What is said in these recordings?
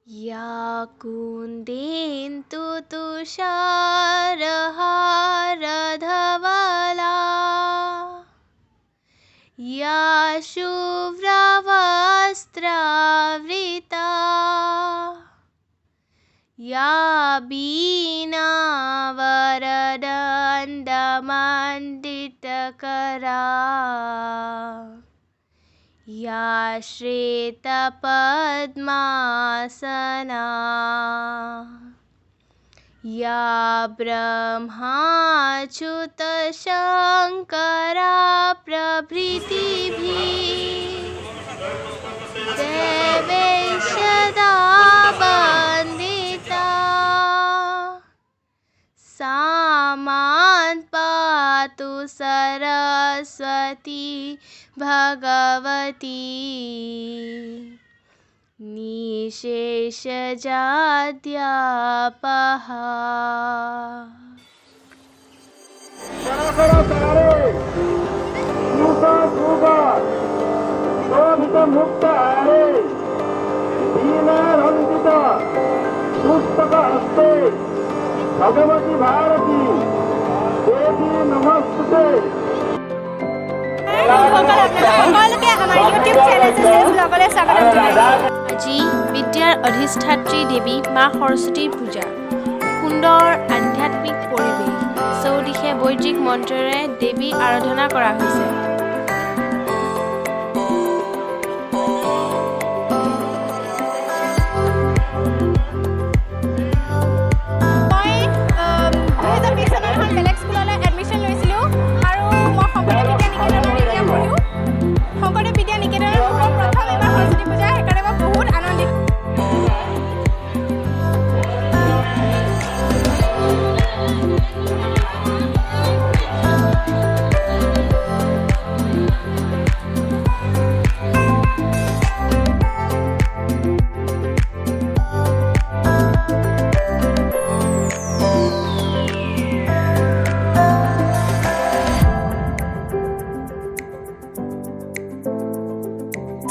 या कुन्देन्तु तुषारहारधवला या शुभ्रवस्त्रावृता या वीणावरदण्डमण्डितकरा या श्वेतपद्मासना या ब्रह्माच्युतशङ्करा प्रभृतिभिः देवैः सदा वन्दिता सा मां पातु सरस्वती भगवती निशेषजाड्यापहा भगवती भारती देवी नमस्ते। আজি বিদ্যাৰ অধিষ্ঠাত্ৰী দেৱী মা সৰস্বতীৰ পূজা। সুন্দৰ আধ্যাত্মিক পৰিৱেশ, চৌদিশে বৈদিক মন্ত্ৰৰে দেৱী আৰাধনা কৰা হৈছে।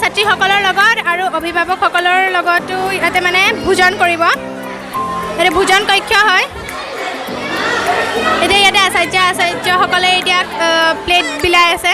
ছাত্ৰীসকলৰ লগত আৰু অভিভাৱকসকলৰ লগতো ইয়াতে মানে ভোজন কৰিব। এটা ভোজন কক্ষ হয়। এতিয়া ইয়াতে আচাৰ্যসকলে এতিয়া প্লেট বিলাই আছে।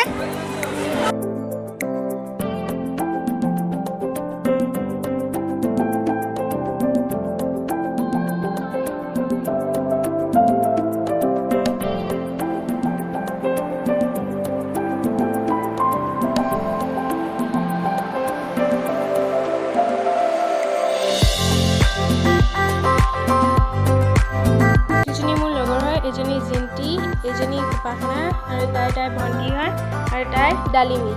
এজনী জিন্তি, এজনী উপাসনা আৰু তাইৰ ভণ্টি হয় আৰু তাইৰ ডালিমী।